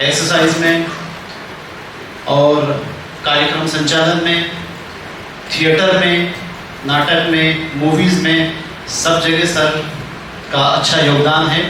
Exercise में और कार्यक्रम संचालन में, थिएटर में, नाटक में, मूवीज़ में, सब जगह सर का अच्छा योगदान है।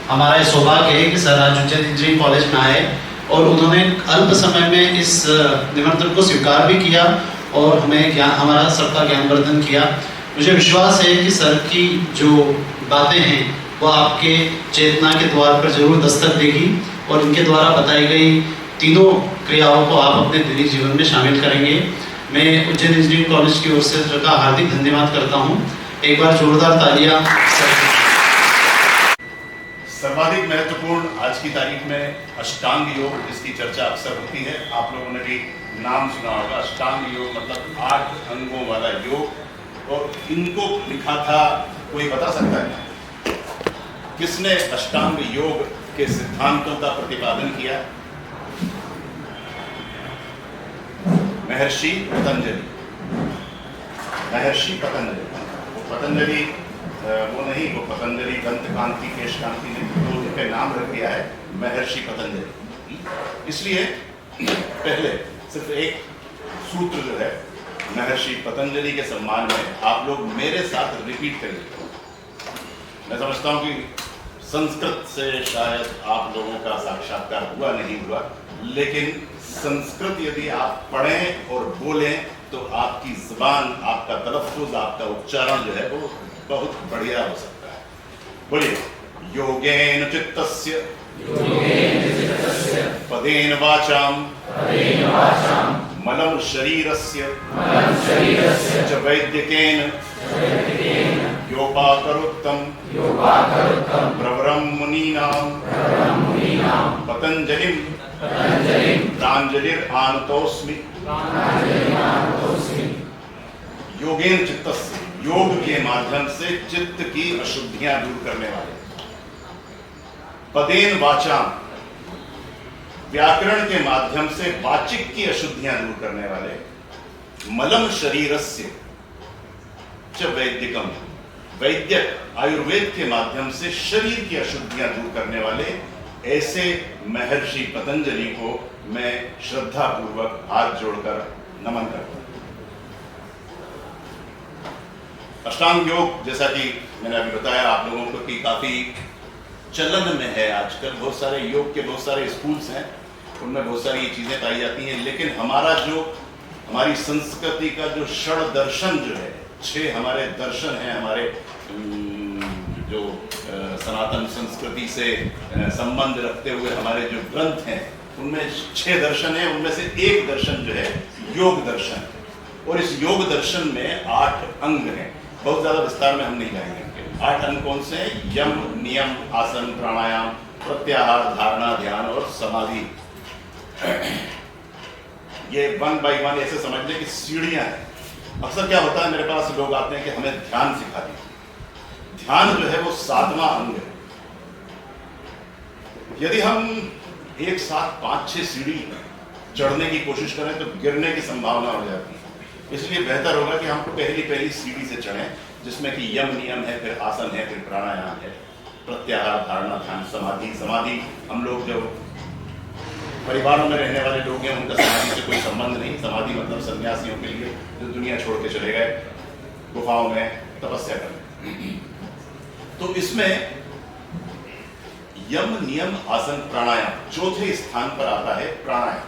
हमारा ये सौभाग्य है कि सर आज उज्जैन इंजीनियरिंग कॉलेज में आए और उन्होंने अल्प समय में इस निमंत्रण को स्वीकार भी किया और हमें हमारा सबका ज्ञानवर्धन किया। मुझे विश्वास है कि सर की जो बातें हैं वो आपके चेतना के द्वार पर जरूर दस्तक देगी और इनके द्वारा बताई गई तीनों क्रियाओं को आप अपने दैनिक जीवन में शामिल करेंगे। मैं उज्जैन इंजीनियरिंग कॉलेज की ओर से सर का हार्दिक धन्यवाद करता हूँ। एक बार जोरदार तालियां। सर्वाधिक महत्वपूर्ण आज की तारीख में अष्टांग योग, जिसकी चर्चा अक्सर होती है। आप लोगों ने भी नाम सुना होगा। अष्टांग योग मतलब 8 अंगों वाला योग। और इनको लिखा था, कोई बता सकता है किसने अष्टांग योग के सिद्धांतों का प्रतिपादन किया? महर्षि पतंजलि। महर्षि पतंजलि, वो पतंजलि वो नहीं, वो पतंजलि दंत कांति केश कांति ने तो उनके नाम रख दिया है महर्षि पतंजलि। इसलिए पहले सिर्फ एक सूत्र जो है महर्षि पतंजलि के सम्मान में आप लोग मेरे साथ रिपीट करिए। मैं समझता हूँ कि संस्कृत से शायद आप लोगों का साक्षात्कार हुआ नहीं हुआ, लेकिन संस्कृत यदि आप पढ़ें और बोलें तो आपकी ज़बान, आपका तलफ़्फ़ुज़, आपका उच्चारण जो है वो बहुत बढ़िया हो सकता है। बोलिए, योगेन चित्तस्य पदेन वाचाम मलं शरीरस्य च वैद्यकेन योपाकरोत्तम प्रवरं मुनीनां पतंजलिं प्राञ्जलिरानतोऽस्मि। योगेन चित्तस्य, योग के माध्यम से चित्त की अशुद्धियां दूर करने वाले। पदेन वाचाम, व्याकरण के माध्यम से वाचिक की अशुद्धियां दूर करने वाले। मलम शरीरस्य च वैद्यकम, वैद्यक आयुर्वेद के माध्यम से शरीर की अशुद्धियां दूर करने वाले ऐसे महर्षि पतंजलि को मैं श्रद्धा पूर्वक हाथ जोड़कर नमन करता हूं। अष्टांग योग, जैसा कि मैंने अभी बताया आप लोगों को, कि काफी चलन में है आजकल। बहुत सारे योग के बहुत सारे स्कूल्स हैं, उनमें बहुत सारी चीजें पाई जाती हैं, लेकिन हमारी संस्कृति का जो षड दर्शन जो है, 6 हमारे दर्शन हैं, हमारे जो सनातन संस्कृति से संबंध रखते हुए हमारे जो ग्रंथ हैं, उनमें 6 दर्शन हैं। उनमें से एक दर्शन जो है योग दर्शन, और इस योग दर्शन में 8 अंग हैं। बहुत ज्यादा विस्तार में हम नहीं जाएंगे। 8 अंग कौन से हैं? यम, नियम, आसन, प्राणायाम, प्रत्याहार, धारणा, ध्यान और समाधि। ये 1 by 1 ऐसे समझ लें कि सीढ़ियां हैं। अक्सर क्या होता है, मेरे पास लोग आते हैं कि हमें ध्यान सिखा दीजिए। ध्यान जो है वो 7वां अंग है। यदि हम एक साथ 5-6 सीढ़ी चढ़ने की कोशिश करें तो गिरने की संभावना हो जाती है। इसलिए बेहतर होगा कि हम पहली सीढ़ी से चढ़ें, जिसमें कि यम, नियम है, फिर आसन है, फिर प्राणायाम है, प्रत्याहार, धारणा, ध्यान, समाधि। समाधि हम लोग जो परिवारों में रहने वाले लोग हैं, उनका समाधि से कोई संबंध नहीं। समाधि मतलब सन्यासियों के लिए जो दुनिया छोड़ के चले गए, गुफाओं में तपस्या करने। तो इसमें यम, नियम, आसन, प्राणायाम, चौथे स्थान पर आता है प्राणायाम।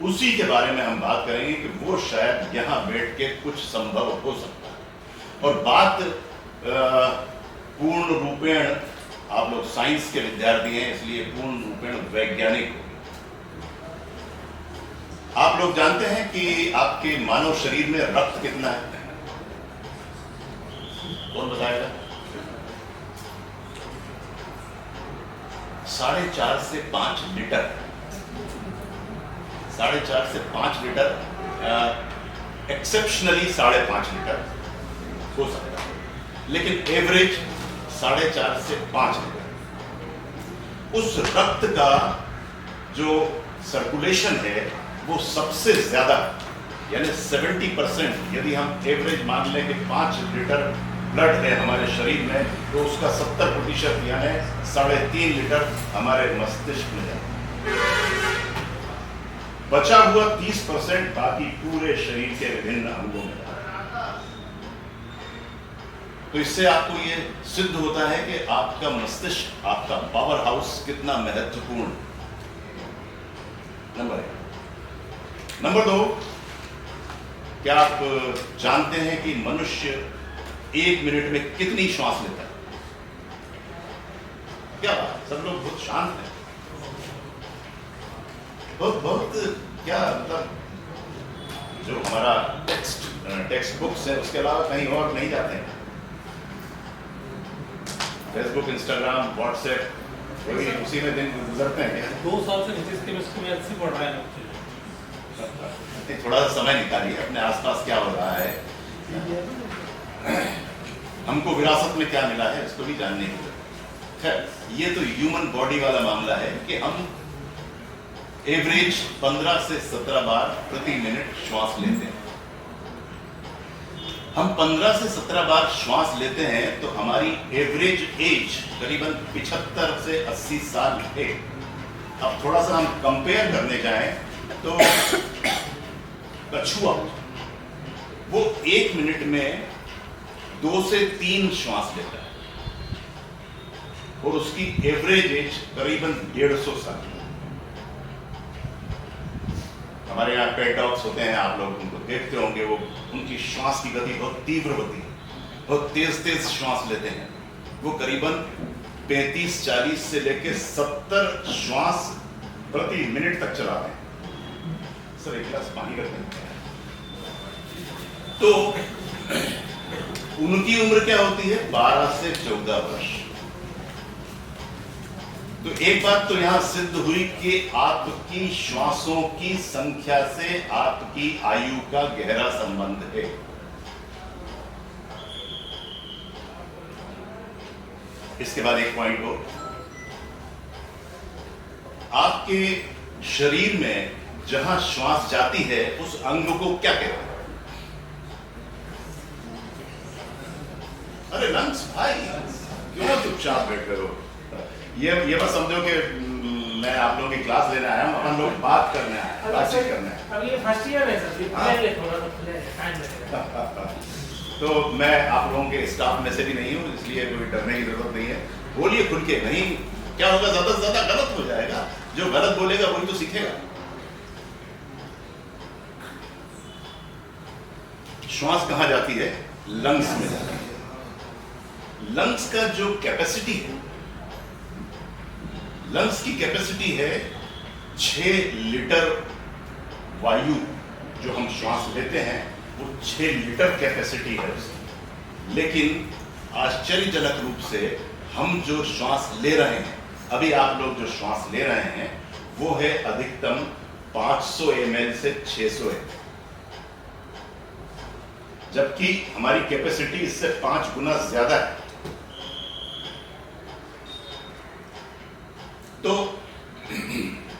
उसी के बारे में हम बात करेंगे कि वो शायद यहां बैठ के कुछ संभव हो सकता है। और बात पूर्ण रूपेण, आप लोग साइंस के विद्यार्थी हैं, इसलिए पूर्ण रूपेण वैज्ञानिक होगी। आप लोग जानते हैं कि आपके मानव शरीर में रक्त कितना है? कौन बताएगा? 4.5 से 5 लीटर। 4.5 से 5 लीटर, एक्सेप्शनली 5.5 लीटर हो सकता है, लेकिन एवरेज 4.5 से 5 लीटर। उस रक्त का जो सर्कुलेशन है वो सबसे ज्यादा, यानी 70%। यदि हम एवरेज मान लें कि 5 लीटर ब्लड है हमारे शरीर में, तो उसका 70% यानी 3.5 लीटर हमारे मस्तिष्क में जाता है। बचा हुआ 30% बाकी पूरे शरीर के विभिन्न अंगों में जाता है। तो इससे आपको ये सिद्ध होता है कि आपका मस्तिष्क, आपका पावर हाउस कितना महत्वपूर्ण। नंबर 1। नंबर 2, क्या आप जानते हैं कि मनुष्य 1 मिनट में कितनी श्वास लेता है? क्या बात, सब लोग बहुत शांत हैं। बहुत क्या मतलब, जो हमारा टेक्स्ट बुक्स है उसके अलावा कहीं और नहीं जाते हैं। फेसबुक, इंस्टाग्राम, व्हाट्सएप, वही उसी में दिन गुजरते हैं क्या? 2 साल से फिजिक्स केमिस्ट्री में अच्छी पढ़ रहा है। थोड़ा सा समय निकालिए, अपने आसपास क्या हो रहा है, हमको विरासत में क्या मिला है इसको भी जानने की जरूरत। खैर, ये तो ह्यूमन बॉडी वाला मामला है कि हम एवरेज 15 से 17 बार प्रति मिनट श्वास लेते हैं। हम 15 से 17 बार श्वास लेते हैं तो हमारी एवरेज एज करीबन 75 से 80 साल है। अब थोड़ा सा हम कंपेयर करने जाएं तो कछुआ वो 1 मिनट में 2 से 3 श्वास लेता है और उसकी एवरेज एज करीबन 150 साल। हमारे यहाँ पेट डॉग्स होते हैं, आप लोग उनको देखते होंगे, वो उनकी श्वास की गति बहुत तीव्र होती है, बहुत तेज तेज श्वास लेते हैं। वो करीबन 35-40 से लेकर 70 श्वास प्रति मिनट तक चलाते हैं। सर, एक गिलास पानी रखते हैं। तो उनकी उम्र क्या होती है? 12 से 14 वर्ष। तो एक बात तो यहां सिद्ध हुई कि आपकी श्वासों की संख्या से आपकी आयु का गहरा संबंध है। इसके बाद एक पॉइंट हो, आपके शरीर में जहां श्वास जाती है उस अंग को क्या कहते हैं? अरे लंग्स भाई, क्यों चुपचाप बैठ कर हो? ये बस समझो कि मैं आप लोगों की क्लास लेने आया हूं, अपन लोग बात करने आए हैं, बातचीत करने आए। अब ये फर्स्ट ईयर है सर, थोड़ा सा खुले टाइम लगेगा। तो मैं आप लोगों के स्टाफ में से भी नहीं हूं, इसलिए कोई डरने की जरूरत नहीं है। बोलिए खुल के, नहीं क्या होगा, ज्यादा से ज्यादा गलत हो जाएगा। जो गलत बोलेगा वही तो सीखेगा। श्वास कहां जाती है? लंग्स में जाती है। लंग्स का जो कैपेसिटी है, लंग्स की कैपेसिटी है 6 लीटर वायु जो हम श्वास लेते हैं, वो 6 लीटर कैपेसिटी है उसकी। लेकिन आश्चर्यजनक रूप से हम जो श्वास ले रहे हैं, अभी आप लोग जो श्वास ले रहे हैं, वो है अधिकतम 500 ml से 600 ml, जबकि हमारी कैपेसिटी इससे 5 गुना ज्यादा है। तो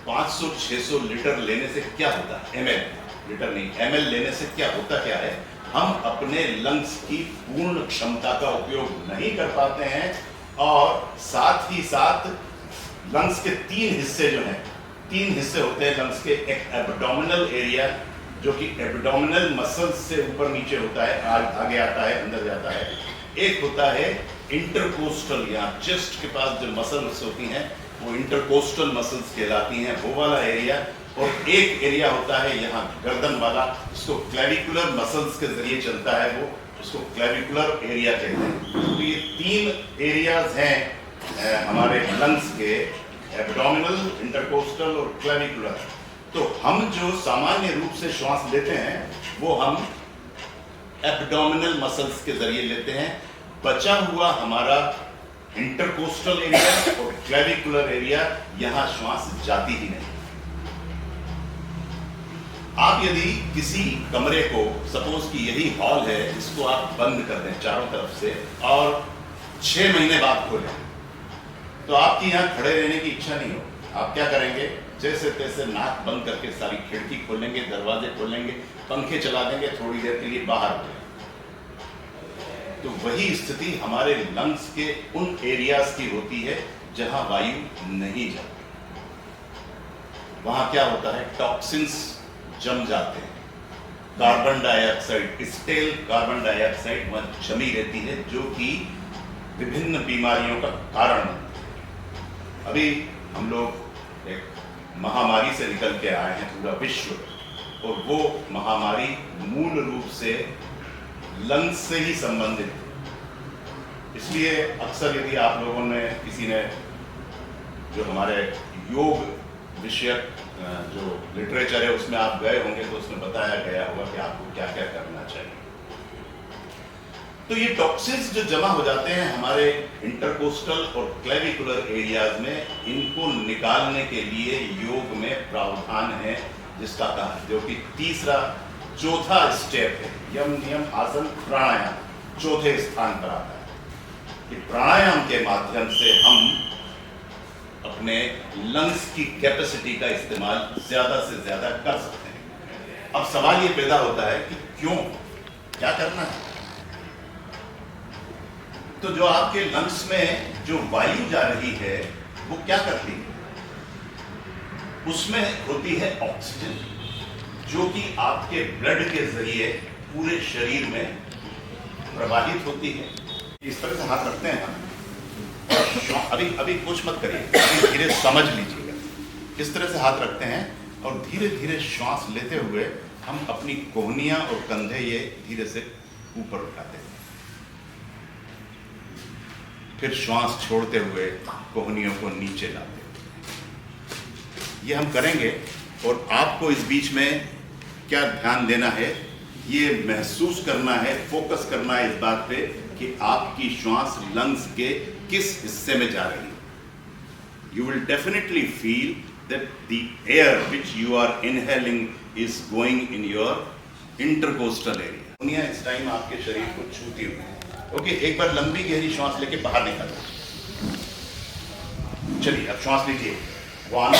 500-600 लीटर लेने से क्या होता है? ml, लीटर नहीं, ml लेने से क्या होता क्या है? हम अपने लंग्स की पूर्ण क्षमता का उपयोग नहीं कर पाते हैं और साथ ही साथ लंग्स के 3 हिस्से जो हैं, 3 हिस्से होते हैं लंग्स के। एक एब्डोमिनल एरिया जो कि एब्डोमिनल मसल्स से ऊपर नीचे होता है, आगे आता है, अंदर जाता है। एक होता है इंटरकोस्टल, यहाँ चेस्ट के पास जो मसल्स होती हैं वो इंटरकोस्टल मसल्स कहलाती हैं, वो वाला एरिया। और एक एरिया होता है यहाँ गर्दन वाला, जिसको क्लेविकुलर मसल्स के जरिए चलता है, वो उसको क्लेविकुलर एरिया कहते हैं। तो ये 3 एरियाज हैं हमारे लंग्स के, एब्डोमिनल, इंटरकोस्टल और क्लेविकुलर। तो हम जो सामान्य रूप से श्वास लेते हैं वो हम एब्डोमिनल मसल्स के जरिए लेते हैं। बचा हुआ हमारा इंटरकोस्टल एरिया और क्लेविकुलर एरिया, यहां श्वास जाती ही नहीं। आप यदि किसी कमरे को, सपोज कि यही हॉल है, इसको आप बंद कर दें चारों तरफ से और 6 महीने बाद खोलें, तो आपकी यहां खड़े रहने की इच्छा नहीं हो। आप क्या करेंगे? जैसे तैसे नाक बंद करके सारी खिड़की खोलेंगे, दरवाजे खोलेंगे, पंखे चला देंगे, थोड़ी देर के लिए बाहर हो जाएंगे। तो वही स्थिति हमारे लंग्स के उन एरियाज की होती है जहां वायु नहीं जाती। वहां क्या होता है, टॉक्सिन्स जम जाते हैं, carbon dioxide, stale carbon dioxide वहां जमी रहती है, जो कि विभिन्न बीमारियों का कारण बनती है। अभी हम लोग एक महामारी से निकल के आए हैं पूरा विश्व, और वो महामारी मूल रूप से लंग्स से ही संबंधित है। इसलिए अक्सर यदि आप लोगों ने, किसी ने जो हमारे योग विषयक जो लिटरेचर है उसमें आप गए होंगे तो उसमें बताया गया होगा कि आपको क्या क्या करना चाहिए। तो ये टॉक्सिन्स जो जमा हो जाते हैं हमारे इंटरकोस्टल और क्लेविकुलर एरियाज में, इनको निकालने के लिए योग में प्रावधान है, जिसका कहा, जो कि तीसरा चौथा स्टेप है, यम नियम आसन प्राणायाम, चौथे स्थान पर आता है कि प्राणायाम के माध्यम से हम अपने लंग्स की कैपेसिटी का इस्तेमाल ज्यादा से ज्यादा कर सकते हैं। अब सवाल ये पैदा होता है कि क्यों, क्या करना है? तो जो आपके लंग्स में जो वायु जा रही है वो क्या करती है? उसमें होती है ऑक्सीजन, जो कि आपके ब्लड के जरिए पूरे शरीर में प्रवाहित होती है। इस तरह से हाथ रखते हैं हम, अभी कुछ मत करिए, धीरे धीरे समझ लीजिएगा। इस तरह से हाथ रखते हैं और धीरे धीरे श्वास लेते हुए हम अपनी कोहनियां और कंधे ये धीरे से ऊपर उठाते हैं, फिर श्वास छोड़ते हुए कोहनियों को नीचे लाते हैं। ये हम करेंगे, और आपको इस बीच में क्या ध्यान देना है, ये महसूस करना है, फोकस करना है इस बात पे कि आपकी श्वास लंग्स के किस हिस्से में जा रही है। You will definitely feel that the air which you are inhaling is going in your intercostal area. दुनिया इस टाइम आपके शरीर को छूती हुई है। ओके, एक बार लंबी गहरी श्वास लेके बाहर निकालो। चलिए अब श्वास लीजिए, 1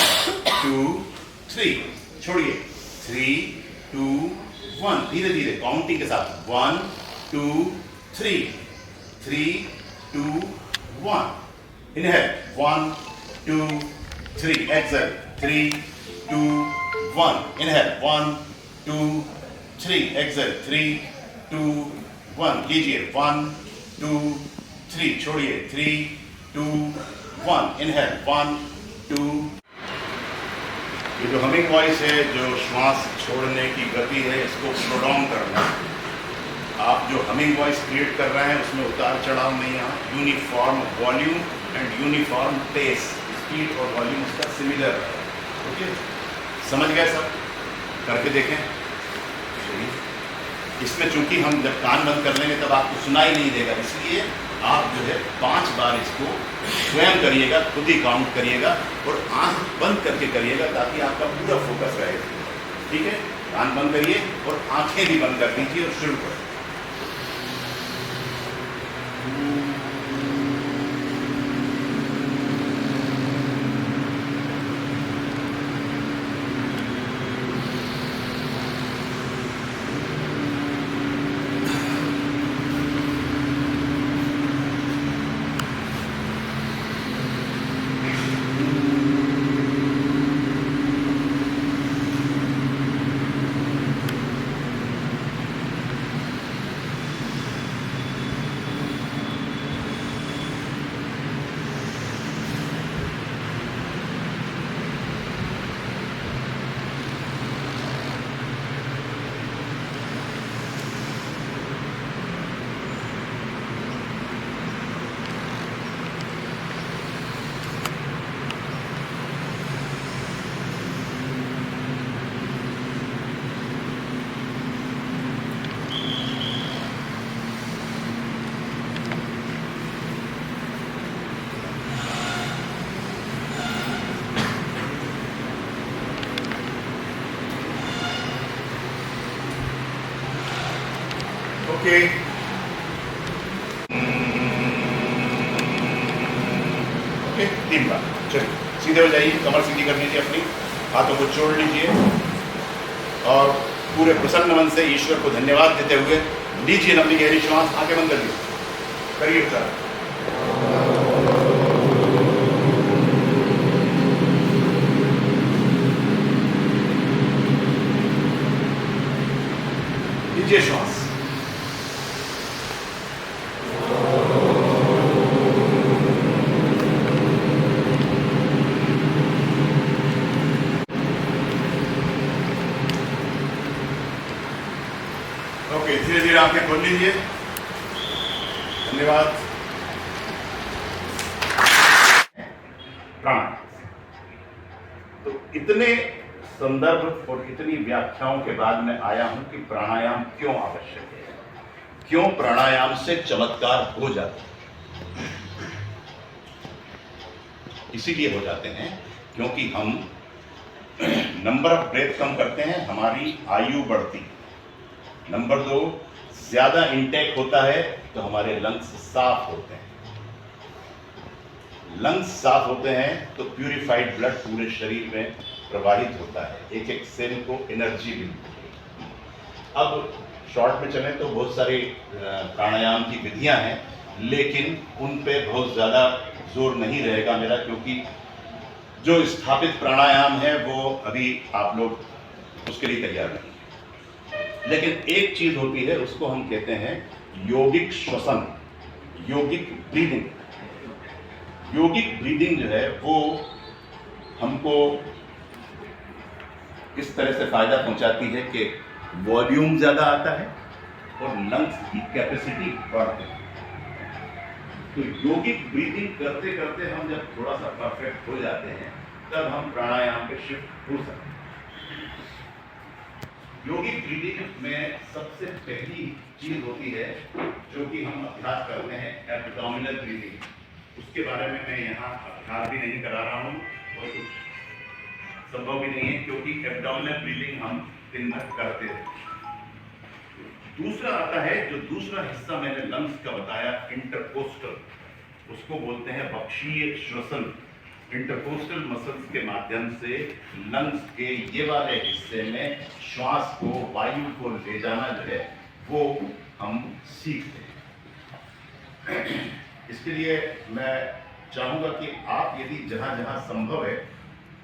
2 3, छोड़िए, 3 2 1, धीरे धीरे काउंटिंग के साथ, 1 2 3 3 2 1, inhale, 1 2 3, exhale, 3 2 1, inhale, 1 2 3, exhale, 3 2 1, कीजिए, 1 2 3, छोड़िए, 3 2 1, inhale, 1 2। ये जो हमिंग वॉइस है, जो श्वास छोड़ने की गति है, इसको स्लो डाउन करना है। आप जो हमिंग वॉइस क्रिएट कर रहे हैं उसमें उतार चढ़ाव नहीं है, uniform volume and uniform pace, speed और वॉल्यूम उसका सिमिलर है। ओके, समझ गए सब? करके देखें। इसमें चूंकि हम जब कान बंद कर लेंगे तब आपको सुनाई नहीं देगा, इसलिए आप जो है 5 बार इसको स्वयं करिएगा, खुद ही काउंट करिएगा और आंख बंद करके करिएगा, ताकि आपका पूरा फोकस रहेगा। ठीक है, कान बंद करिए और आंखें भी बंद कर दीजिए और शुरू करें। ओके, ओके, 3 बार। चलिए सीधे हो जाइए, कमर सीधी कर लीजिए अपनी, हाथों को जोड़ लीजिए और पूरे प्रसन्न मन से ईश्वर को धन्यवाद देते हुए लीजिए लंबी गहरी श्वास, आंखें बंद कर लीजिए। करिए सर। लीजिए श्वास। ओके, धीरे धीरे आंखें खोल लीजिए। धन्यवाद। प्राणायाम। तो इतने संदर्भ और इतनी व्याख्याओं के बाद मैं आया हूं कि प्राणायाम क्यों आवश्यक है, क्यों प्राणायाम से चमत्कार हो जाते हैं। इसीलिए हो जाते हैं क्योंकि हम नंबर ऑफ ब्रेथ कम करते हैं, हमारी आयु बढ़ती है। नंबर 2, ज्यादा इंटेक होता है तो हमारे लंग्स साफ होते हैं। लंग्स साफ होते हैं तो प्यूरिफाइड ब्लड पूरे शरीर में प्रवाहित होता है, एक एक सेल को एनर्जी मिलती है। अब शॉर्ट में चलें तो बहुत सारी प्राणायाम की विधियां हैं, लेकिन उन पे बहुत ज़्यादा जोर नहीं रहेगा मेरा, क्योंकि जो स्थापित प्राणायाम है वो अभी आप लोग उसके लिए तैयार नहीं है। लेकिन एक चीज़ होती है, उसको हम कहते हैं योगिक श्वसन, योगिक ब्रीदिंग। योगिक ब्रीदिंग जो है वो हमको इस तरह से फायदा पहुंचाती है कि वॉल्यूम ज्यादा आता है और लंग्स की कैपेसिटी बढ़ती है। तो योगिक ब्रीदिंग करते करते हम जब थोड़ा सा परफेक्ट हो जाते हैं तब हम प्राणायाम पे शिफ्ट हो सकते हैं। योगिक ब्रीदिंग में सबसे पहली चीज होती है जो कि हम अभ्यास करते हैं, एब्डोमिनल ब्रीदिंग। उसके बारे में मैं यहाँ अभ्यास भी नहीं करा रहा हूँ और कुछ संभव भी नहीं है, क्योंकि एब्डोमिनल ब्रीदिंग हम दिन भर करते हैं। दूसरा आता है, जो दूसरा हिस्सा मैंने लंग्स का बताया, इंटरकोस्टल, उसको बोलते हैं वक्षीय श्वसन। इंटरकोस्टल मसल्स के माध्यम से लंग्स के ये वाले हिस्से में श्वास को, वायु को ले जाना जो है वो हम सीखते हैं। इसके लिए मैं चाहूंगा कि आप यदि जहां जहां संभव है